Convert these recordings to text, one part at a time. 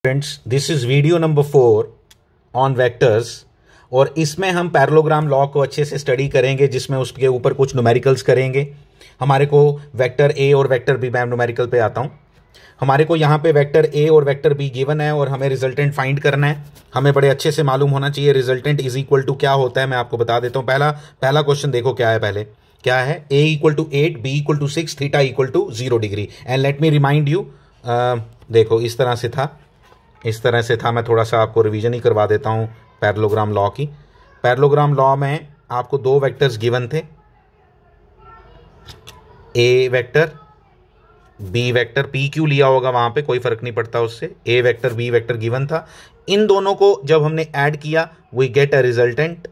Friends, this is video number 4 on vectors और इसमें हम पैरेललोग्राम लॉ को अच्छे से स्टडी करेंगे, जिसमें उसके ऊपर कुछ न्यूमेरिकल्स करेंगे। हमारे को वेक्टर ए और वेक्टर बी, मैं न्यूमेरिकल पे आता हूं। हमारे को यहाँ पे वेक्टर ए और वेक्टर बी गिवन है और हमें रिजल्टेंट फाइंड करना है। हमें बड़े अच्छे से मालूम होना चाहिए रिजल्टेंट इज इक्वल टू क्या होता है। मैं आपको बता देता हूँ। पहला क्वेश्चन देखो क्या है। पहले क्या है? A equal to 8, B equal to 6, theta equal to 0 degree. And let me remind you, देखो इस तरह से था। मैं थोड़ा सा आपको रिवीजन ही करवा देता हूं पैरेललोग्राम लॉ की। पैरेललोग्राम लॉ में आपको दो वेक्टर्स गिवन थे, A vector B vector. P Q लिया होगा वहां पे, कोई फर्क नहीं पड़ता उससे। A vector B vector given था। इन दोनों को जब हमने ऐड किया we get a resultant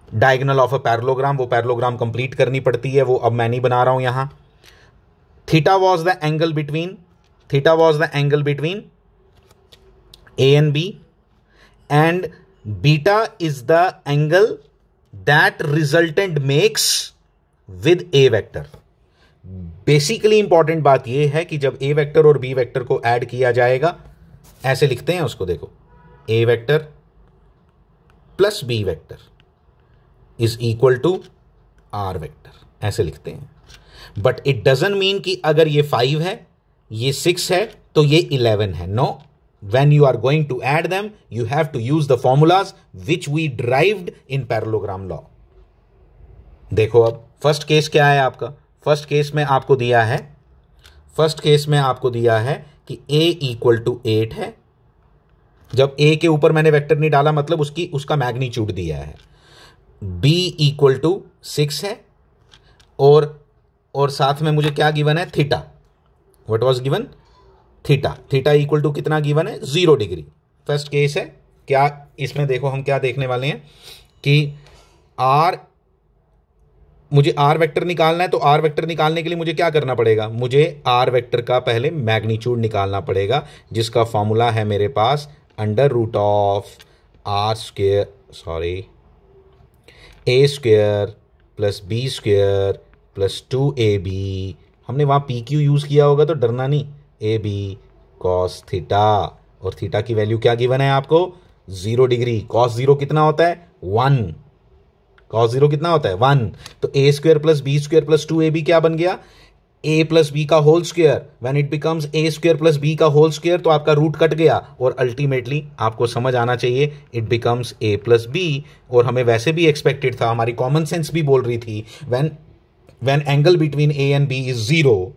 diagonal of a parallelogram. वो पैरेललोग्राम कंप्लीट करनी पड़ती है, वो अब मैं नहीं बना रहा हूं यहां। Theta was the angle between A and B, and beta is the angle that resultant makes with A vector. Basically important बात यह है कि जब A वेक्टर और B वेक्टर को ऐड किया जाएगा, ऐसे लिखते हैं उसको, देखो A vector plus B vector is equal to R vector, ऐसे लिखते हैं। बट इट डजंट मीन कि अगर ये 5 है, ये 6 है, तो ये 11 है। No, when you are going to add them you have to use the formulas which we derived in parallelogram law. देखो अब फर्स्ट केस क्या है आपका। फर्स्ट केस में आपको दिया है कि a इक्वल टू 8 है। जब a के ऊपर मैंने वेक्टर नहीं डाला, मतलब उसका मैग्नीट्यूड दिया है। b इक्वल टू 6 है और साथ में मुझे क्या गिवन है? Theta. What was given? Theta equal to कितना गिवन है? 0 डिग्री। फर्स्ट केस है। क्या इसमें देखो हम क्या देखने वाले हैं कि मुझे आर वेक्टर निकालना है। तो आर वेक्टर निकालने के लिए मुझे क्या करना पड़ेगा? मुझे आर वेक्टर का पहले मैग्नीट्यूड निकालना पड़ेगा, जिसका फॉर्मूला है मेरे पास under root of A square plus B square plus 2ab। हमने वहां पी क्यू यूज किया होगा तो डरना नहीं। ए बी कॉस थीटा, और थीटा की वैल्यू क्या गिवन है आपको? 0 डिग्री। कॉस 0 कितना होता है? 1। कॉस 0 कितना होता है? 1। तो A square plus B square plus 2ab क्या बन गया? ए प्लस बी का whole square. When it becomes A square plus B का होल स्क्वायर तो आपका रूट कट गया और अल्टीमेटली आपको समझ आना चाहिए it becomes A plus B. और हमें वैसे भी एक्सपेक्टेड था, हमारी कॉमन सेंस भी बोल रही थी, when angle between A and B is 0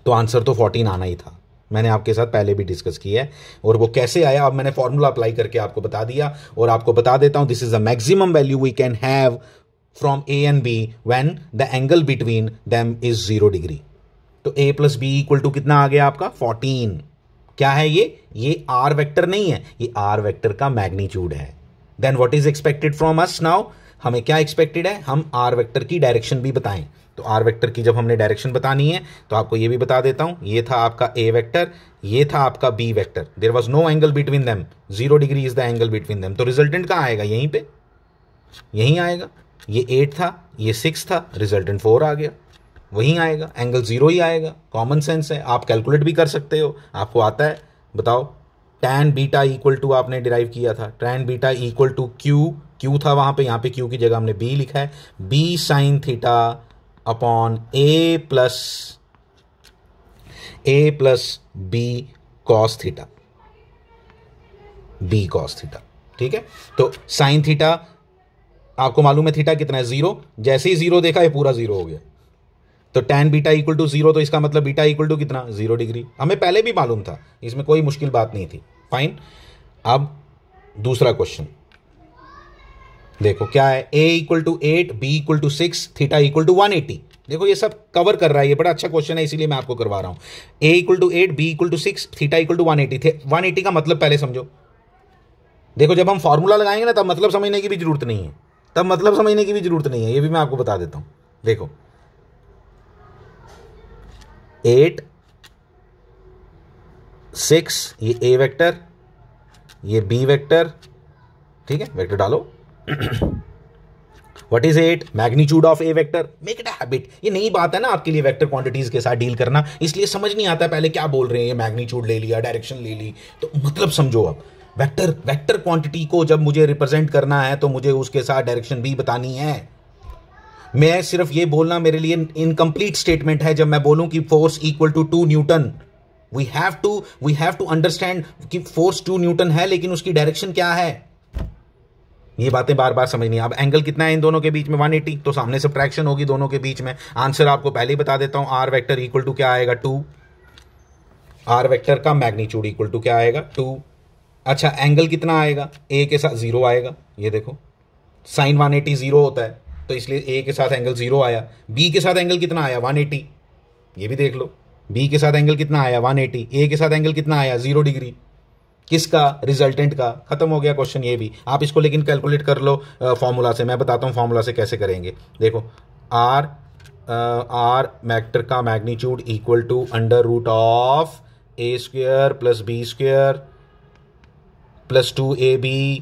तो आंसर तो 14 आना ही था। मैंने आपके साथ पहले भी डिस्कस किया है और वो कैसे आया अब मैंने फॉर्मूला अप्लाई करके आपको बता दिया। और आपको बता देता हूं, this is the maximum value we can have from A and B when the angle between them is 0 degree. तो A plus B equal to कितना आ गया आपका? 14। क्या है ये आर वेक्टर नहीं है, ये आर वेक्टर का मैग्नीट्यूड है। Then what is expected from us now? हमें क्या एक्सपेक्टेड है? हम आर वेक्टर की डायरेक्शन भी बताएं। तो आर वेक्टर की जब हमने डायरेक्शन बतानी है तो आपको ये भी बता देता हूं। ये था आपका ए वेक्टर, ये था आपका B vector. There was no angle between them, 0 degree is the angle between them. तो रिजल्टेंट कहां आएगा? यहीं पे, यहीं आएगा। ये 8 था, ये 6 था, रिजल्टेंट 4 आ गया। वहीं आएगा, एंगल 0 ही आएगा। कॉमन सेंस है, आप कैलकुलेट भी कर सकते हो, आपको आता है। बताओ, टैन बीटा इक्वल टू आपने डिराइव किया था, tan beta equal to Q था वहां पे, यहां पे क्यू की जगह हमने बी लिखा है। B sine theta upon A plus B cos theta, B cos theta. ठीक है, तो साइन थीटा आपको मालूम है थीटा कितना है? 0। जैसे ही 0 देखा ये पूरा 0 हो गया। तो tan बीटा इक्वल टू 0, तो इसका मतलब बीटा इक्वल टू कितना? 0 डिग्री। हमें पहले भी मालूम था, इसमें कोई मुश्किल बात नहीं थी। फाइन। अब दूसरा क्वेश्चन देखो क्या है। a equal to 8, b equal to 6, theta equal to 180। देखो ये सब कवर कर रहा है, ये बड़ा अच्छा क्वेश्चन है इसीलिए मैं आपको करवा रहा हूं। a equal to 8, b equal to 6, theta equal to 180 थे। 180 का मतलब पहले समझो। देखो जब हम फॉर्मूला लगाएंगे ना तब मतलब समझने की भी जरूरत नहीं है, ये भी मैं आपको बता देता हूं। देखो 8 6, ये ए वेक्टर, ये बी वेक्टर। ठीक है, वेक्टर डालो what is it? Magnitude of A vector. Make it a habit. ये नई बात है ना आपके लिए वेक्टर क्वांटिटीज के साथ डील करना, इसलिए समझ नहीं आता पहले क्या बोल रहे हैं। ये मैग्नीट्यूड ले लिया, डायरेक्शन ले ली, तो मतलब समझो अब वेक्टर क्वांटिटी को जब मुझे रिप्रेजेंट करना है तो मुझे उसके साथ डायरेक्शन भी बतानी है। मैं सिर्फ ये बोलना मेरे लिए इनकम्प्लीट स्टेटमेंट है जब मैं बोलूं कि force equal to 2 newton. We have to understand कि फोर्स 2 न्यूटन है, लेकिन उसकी डायरेक्शन क्या है। ये बातें बार बार समझनी है। अब एंगल कितना है इन दोनों के बीच में? 180। तो सामने सब्ट्रैक्शन होगी दोनों के बीच में। आंसर आपको पहले ही बता देता हूं, आर वेक्टर इक्वल टू क्या आएगा? 2। आर वेक्टर का मैग्नीट्यूड इक्वल टू क्या आएगा? 2। अच्छा, एंगल कितना आएगा? ए के साथ 0 आएगा। ये देखो साइन 180 0 होता है, तो इसलिए ए के साथ एंगल 0 आया। बी के साथ एंगल कितना आया? 180। ये भी देख लो, बी के साथ एंगल कितना आया? 180। ए के साथ एंगल कितना आया? 0 डिग्री। किसका? रिजल्टेंट का। खत्म हो गया क्वेश्चन ये भी। आप इसको लेकिन कैलकुलेट कर लो फॉर्मूला से। मैं बताता हूँ फॉर्मूला से कैसे करेंगे। देखो, आर वेक्टर का magnitude equal to under root of A square plus B square plus 2ab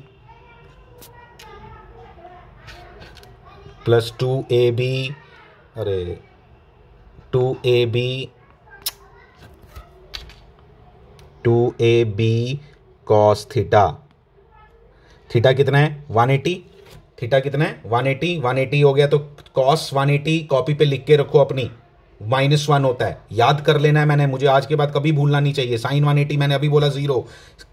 plus 2ab, अरे 2ab 2ab cos theta. Theta कितना है? 180। थीटा कितना है? 180। 180 हो गया तो कॉस 180 कॉपी पे लिख के रखो अपनी, -1 होता है। याद कर लेना है मैंने, मुझे आज के बाद कभी भूलना नहीं चाहिए। साइन 180 मैंने अभी बोला 0,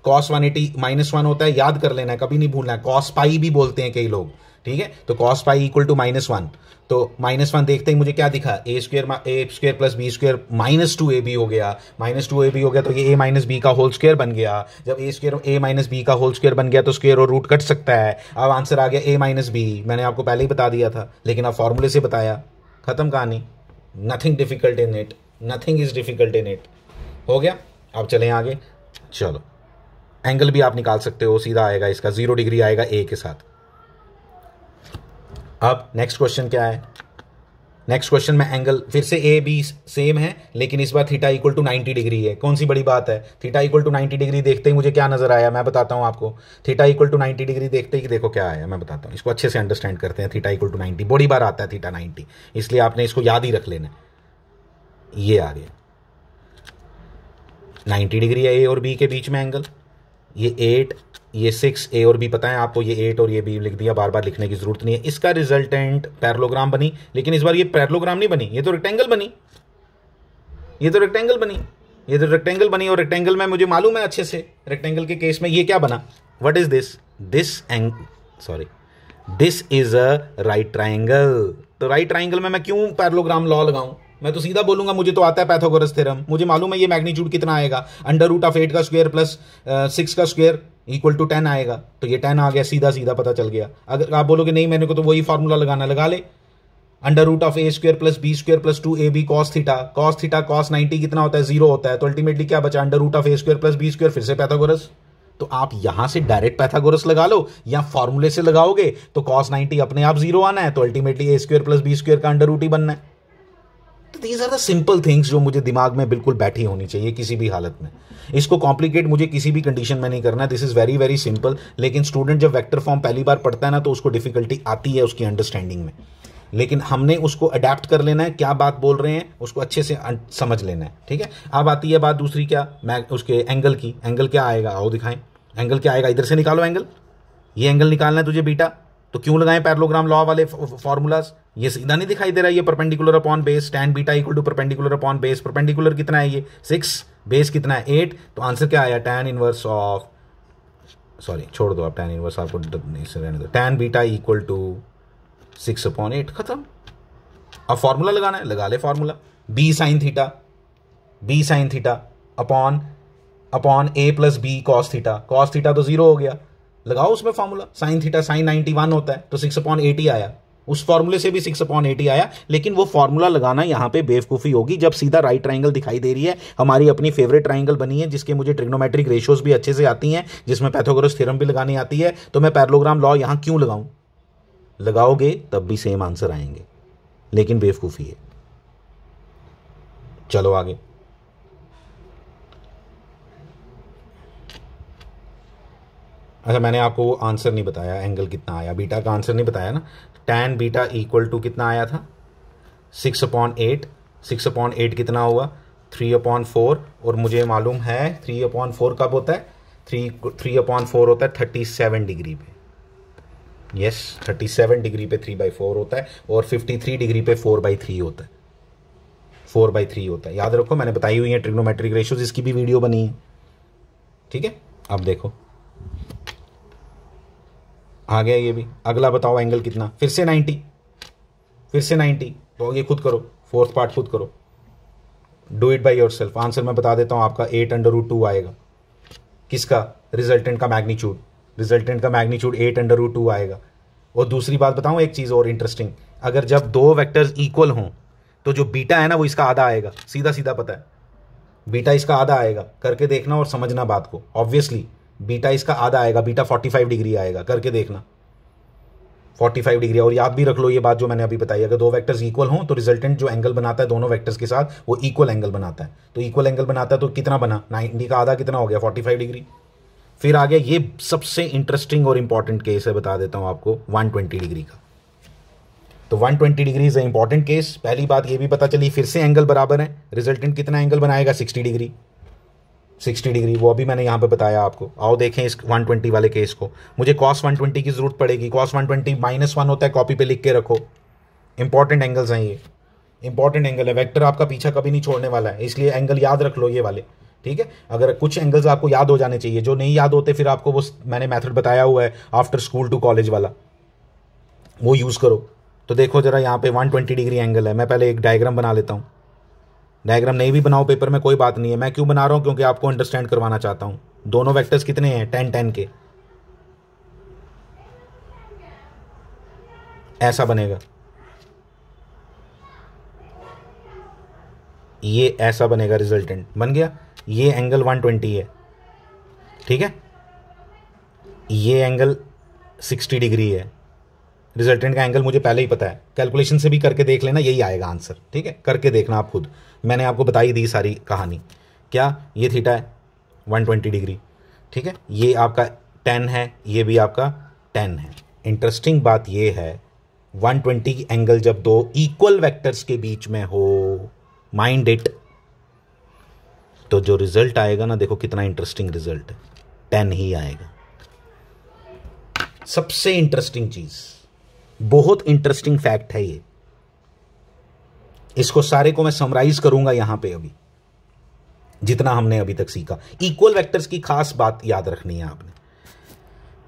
कॉस 180 -1 होता है, याद कर लेना है, कभी नहीं भूलना है। कॉस पाई भी बोलते हैं कई लोग, ठीक है। तो कॉस पाई इक्वल टू -1। तो -1 देखते ही मुझे क्या दिखा? A square plus B square -2ab हो गया। -2ab हो गया तो ये a माइनस बी का होल स्क्वायर बन गया। जब a माइनस बी का होल स्क्वायर बन गया तो स्क्वायर और रूट कट सकता है। अब आंसर आ गया a माइनस बी। मैंने आपको पहले ही बता दिया था, लेकिन अब फॉर्मूले से बताया। खत्म कहानी। Nothing difficult in it, nothing is difficult in it. हो गया। अब चलें आगे। चलो, एंगल भी आप निकाल सकते हो, सीधा आएगा इसका 0 डिग्री आएगा ए के साथ। अब नेक्स्ट क्वेश्चन क्या है? नेक्स्ट क्वेश्चन में एंगल फिर से ए बी सेम है, लेकिन इस बार थीटा इक्वल टू 90 डिग्री है। कौन सी बड़ी बात है? थीटा इक्वल टू 90 डिग्री देखते ही मुझे क्या नजर आया, मैं बताता हूं आपको। थीटा इक्वल टू 90 डिग्री देखते ही देखो क्या आया, मैं बताता हूं। इसको अच्छे से अंडरस्टैंड करते हैं। थीटा इक्वल टू 90 बड़ी बार आता है, थीटा 90, इसलिए आपने इसको याद ही रख लेना। ये आ गया 90 डिग्री है ए और बी के बीच में एंगल। ये 8, ये 6, ए और बी पता है आपको, ये 8 और ये बी लिख दिया, बार बार लिखने की जरूरत नहीं है। इसका रिजल्टेंट पैरेललोग्राम बनी, लेकिन इस बार ये पैरेललोग्राम नहीं बनी, ये तो रेक्टेंगल बनी। ये तो रेक्टेंगल बनी, ये तो रेक्टेंगल बनी। और रेक्टेंगल में मुझे मालूम है अच्छे से, रेक्टेंगल के केस में ये क्या बना? What is this? This is a right triangle. तो राइट ट्राइंगल में मैं क्यों पैरेललोग्राम लॉ लगाऊं? मैं तो सीधा बोलूंगा, मुझे तो आता है पाइथागोरस थ्योरम। मुझे मालूम है ये मैग्नीट्यूड कितना आएगा, अंडर रूट ऑफ 8 का स्क्वायर प्लस 6 का स्क्वायर इक्वल टू 10 आएगा। तो ये 10 आ गया, सीधा सीधा पता चल गया। अगर आप बोलोगे नहीं मेरे को तो वही फॉर्मूला लगाना, लगा ले। Under root of A square plus B square plus 2ab cos theta. Cos 90 कितना होता है? 0 होता है। तो अल्टीमेटली क्या बचा? Under root of A square plus B square, फिर से पाइथागोरस। तो आप यहां से डायरेक्ट पाइथागोरस लगा लो, या फॉर्मूले से लगाओगे तो cos 90 अपने आप 0 आना है, तो ultimately A square plus B square का अंडर रूट ही बनना है। तो these are the simple things जो मुझे दिमाग में बिल्कुल बैठी होनी चाहिए किसी भी हालत में। इसको कॉम्प्लिकेट मुझे किसी भी कंडीशन में नहीं करना है। This is very very simple. लेकिन स्टूडेंट जब वेक्टर फॉर्म पहली बार पढ़ता है ना, तो उसको डिफिकल्टी आती है उसकी अंडरस्टैंडिंग में, लेकिन हमने उसको अडेप्ट कर लेना है। क्या बात बोल रहे हैं उसको अच्छे से समझ लेना है, ठीक है। अब आती है बात दूसरी, क्या मैं उसके एंगल की। एंगल क्या आएगा? आओ दिखाएं। एंगल क्या आएगा? इधर से निकालो एंगल। ये एंगल निकालना है तुझे बीटा, तो क्यों लगाएं पैरेललोग्राम लॉ वाले फॉर्मूलाज? ये सीधा नहीं दिखाई दे रहा है? ये perpendicular upon base, tan beta equal to perpendicular upon base. Perpendicular कितना है? ये 6, बेस कितना है? 8। तो आंसर क्या आया? tan इनवर्स ऑफ, सॉरी छोड़ दो आप tan इनवर्स, आपको रहने दो। tan beta equal to 6/8। खत्म। अब फॉर्मूला लगाना है, लगा ले formula. b sine theta upon a plus B cos theta. Cos theta तो 0 हो गया, लगाओ उसमें फॉर्मूला। साइन थीटा साइन 91 होता है, तो 6/80 आया। उस फॉर्मूले से भी 6/80 आया, लेकिन वो फॉर्मूला लगाना यहां पे बेवकूफी होगी जब सीधा राइट ट्राइंगल दिखाई दे रही है। हमारी अपनी फेवरेट ट्राइंगल बनी है, जिसके मुझे ट्रिग्नोमेट्रिक रेशियोज भी अच्छे से आती हैं, जिसमें पैथागोरस थ्योरम भी लगानी आती है। तो मैं पैरेललोग्राम लॉ यहां क्यों लगाऊं? लगाओगे तब भी सेम आंसर आएंगे, लेकिन बेवकूफी है। चलो आगे। अच्छा, मैंने आपको वो आंसर नहीं बताया, एंगल कितना आया, बीटा का आंसर नहीं बताया ना। tan बीटा इक्वल टू कितना आया था, 6/8। 6/8 कितना हुआ, 3/4। और मुझे मालूम है 3/4 कब होता है, 3/4 होता है 37 डिग्री पे। यस, 37 डिग्री पे 3/4 होता है, और 53 डिग्री पे 4/3 होता है। 4/3 होता है, याद रखो, मैंने बताई हुई है ट्रिग्नोमेट्रिक रेशियोज, इसकी भी वीडियो बनी है। ठीक है, अब देखो आ गया ये भी। अगला बताओ एंगल कितना, फिर से 90, फिर से 90। तो ये खुद करो, फोर्थ पार्ट खुद करो, do it by yourself. Answer मैं बता देता हूं आपका, 8√2 आएगा। किसका, रिजल्टेंट का मैग्नीट्यूड, रिजल्टेंट का मैग्नीट्यूड 8√2 आएगा। और दूसरी बात बताऊं, एक चीज और इंटरेस्टिंग, अगर जब दो वेक्टर्स इक्वल हों तो जो बीटा है ना वो इसका आधा आएगा, सीधा सीधा पता है, बीटा इसका आधा आएगा। करके देखना और समझना बात को, ऑब्वियसली बीटा इसका आधा आएगा, बीटा 45 डिग्री आएगा, करके देखना 45 डिग्री। और याद भी रख लो ये बात जो मैंने अभी बताई, अगर दो वेक्टर्स इक्वल हों तो रिजल्टेंट जो एंगल बनाता है दोनों वेक्टर्स के साथ, वो इक्वल एंगल बनाता है। तो इक्वल एंगल बनाता है तो कितना बना, 90 का आधा कितना हो गया, 45 डिग्री। फिर आ गया ये सबसे इंटरेस्टिंग और इंपॉर्टेंट केस है, बता देता हूं आपको, 120 डिग्री का। तो 120 degree is a important case. पहली बात ये भी पता चली, फिर से एंगल बराबर है, रिजल्टेंट कितना एंगल बनाएगा, 60 डिग्री। 60 डिग्री वो अभी मैंने यहाँ पे बताया आपको। आओ देखें इस 120 वाले केस को। मुझे cos 120 की जरूरत पड़ेगी, cos 120 -1 होता है, कॉपी पे लिख के रखो। इंपॉर्टेंट एंगल्स हैं ये, इंपॉर्टेंट एंगल है, वेक्टर आपका पीछा कभी नहीं छोड़ने वाला है, इसलिए एंगल याद रख लो ये वाले। ठीक है, अगर कुछ एंगल्स आपको याद हो जाने चाहिए, जो नहीं याद होते फिर आपको वो मैंने मेथड बताया हुआ है आफ्टर स्कूल टू कॉलेज वाला, वो यूज करो। तो देखो जरा यहाँ पे 120 डिग्री एंगल है, मैं पहले एक डायग्राम बना लेता हूँ। डायग्राम नहीं भी बनाओ पेपर में कोई बात नहीं है, मैं क्यों बना रहा हूं, क्योंकि आपको अंडरस्टैंड करवाना चाहता हूं। दोनों वेक्टर्स कितने हैं, 10 के। ऐसा बनेगा, ये ऐसा बनेगा, रिजल्टेंट बन गया। ये एंगल 120 है, ठीक है, ये एंगल 60 डिग्री है। रिजल्टेंट का एंगल मुझे पहले ही पता है, कैलकुलेशन से भी करके देख लेना, यही आएगा आंसर। ठीक है, करके देखना आप खुद, मैंने आपको बताई दी सारी कहानी। क्या, ये थीटा है 120 डिग्री, ठीक है, ये आपका 10 है, ये भी आपका 10 है। इंटरेस्टिंग बात ये है, 120 एंगल जब दो इक्वल वेक्टर्स के बीच में हो, माइंड इट, तो जो रिजल्ट आएगा ना, देखो कितना इंटरेस्टिंग रिजल्ट है, 10 ही आएगा। सबसे इंटरेस्टिंग चीज, बहुत इंटरेस्टिंग फैक्ट है ये, इसको सारे को मैं समराइज करूंगा यहां पे अभी, जितना हमने अभी तक सीखा। इक्वल वेक्टर्स की खास बात याद रखनी है आपने,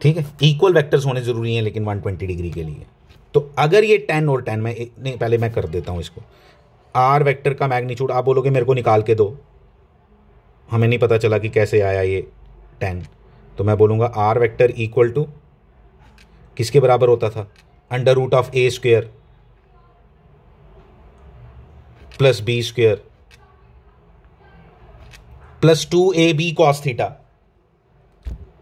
ठीक है, इक्वल वेक्टर्स होने जरूरी हैं लेकिन 120 डिग्री के लिए। तो अगर ये 10 और 10 में, नहीं पहले मैं कर देता हूं इसको, आर वेक्टर का मैग्नीट्यूड, आप बोलोगे मेरे को निकाल के दो, हमें नहीं पता चला कि कैसे आया ये 10, तो मैं बोलूंगा आर वेक्टर इक्वल टू किसके बराबर होता था, √(a² plus b² plus 2ab cos theta.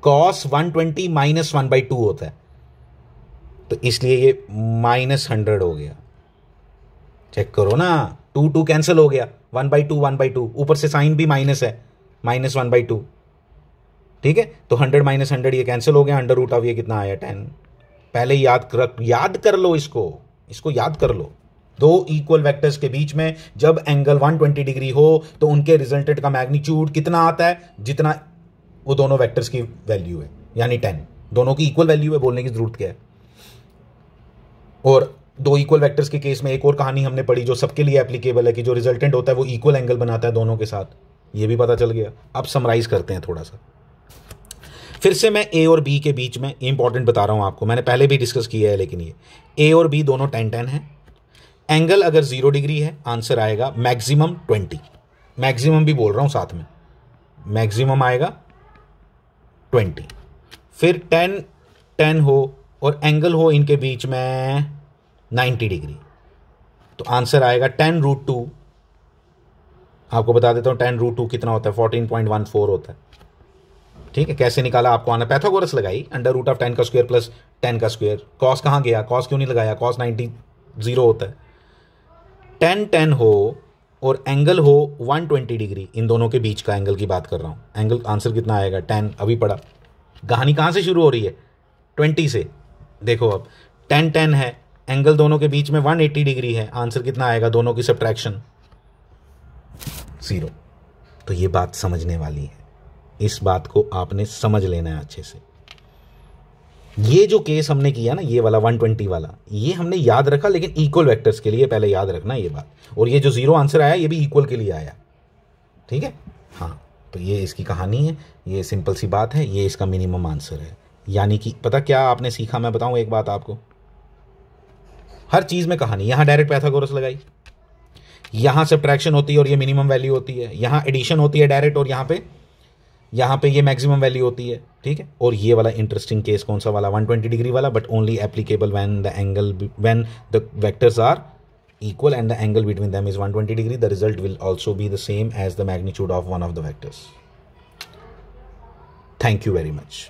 cos 120 -1/2 होता है, तो इसलिए ये -100 हो गया। चेक करो ना, 2 कैंसिल हो गया, 1/2 1/2, ऊपर से साइन भी माइनस है, -1/2, ठीक है, तो 100 - 100 ये कैंसिल हो गया, अंडर रूट ये कितना आया, 10। पहले याद कर लो, इसको याद कर लो। दो इक्वल वेक्टर्स के बीच में जब एंगल 120 डिग्री हो तो उनके रिजल्टेंट का मैग्नीट्यूड कितना आता है, जितना वो दोनों वेक्टर्स की वैल्यू है, यानी 10। दोनों की इक्वल वैल्यू है, बोलने की जरूरत क्या है। और दो इक्वल वेक्टर्स के केस में एक और कहानी हमने पढ़ी जो सबके लिए एप्लीकेबल है, कि जो रिजल्टेंट होता है वो इक्वल एंगल बनाता है दोनों के साथ, ये भी पता चल गया। अब समराइज करते हैं थोड़ा सा, फिर से मैं ए और बी के बीच में इंपॉर्टेंट बता रहा हूं आपको, मैंने पहले भी डिस्कस किया है, लेकिन ये ए और बी दोनों 10-10 है। एंगल अगर 0 डिग्री है, आंसर आएगा मैक्सिमम 20, मैक्सिमम भी बोल रहा हूं साथ में, मैक्सिमम आएगा 20। फिर 10-10 हो और एंगल हो इनके बीच में 90 डिग्री, तो आंसर आएगा 10√2। आपको बता देता हूं 10√2 कितना होता है, 14.14 होता है, ठीक है। कैसे निकाला आपको आना, पैथागोरस लगाई, √10 का स्क्वायर प्लस 10 का स्क्वायर। कॉस कहाँ गया, कॉस क्यों नहीं लगाया, कॉस 90 0 होता है। 10-10 हो और एंगल हो 120 डिग्री, इन दोनों के बीच का एंगल की बात कर रहा हूं, एंगल आंसर कितना आएगा, 10, अभी पढ़ा। कहानी कहाँ से शुरू हो रही है? 20 से। देखो अब 10 10 है, एंगल दोनों के बीच में 180 डिग्री है, आंसर कितना आएगा दोनों की सब्ट्रैक्शन? 0। तो ये बात समझने वाली है, इस बात को आपने समझ लेना है अच्छे से। ये जो केस हमने किया ना, ये वाला 120 वाला, ये हमने याद रखा, लेकिन इक्वल वेक्टर्स के लिए पहले याद रखना ये बात। और ये जो 0 आंसर आया ये भी इक्वल के लिए आया, ठीक है। हाँ, तो ये इसकी कहानी है, ये सिंपल सी बात है, ये इसका मिनिमम आंसर है। यानी कि पता क्या आपने सीखा, मैं बताऊं एक बात आपको, हर चीज में कहानी। यहां डायरेक्ट पाइथागोरस लगाई, यहां सब्ट्रैक्शन होती है और ये मिनिमम वैल्यू होती है, यहां एडिशन होती है डायरेक्ट और यहां पे ये मैक्सिमम वैल्यू होती है, ठीक है। और ये वाला इंटरेस्टिंग केस कौन सा वाला? 120 डिग्री वाला, but only applicable when the vectors are equal and the angle between them is 120 degree. The result will also be the same as the magnitude of one of the vectors. Thank you very much.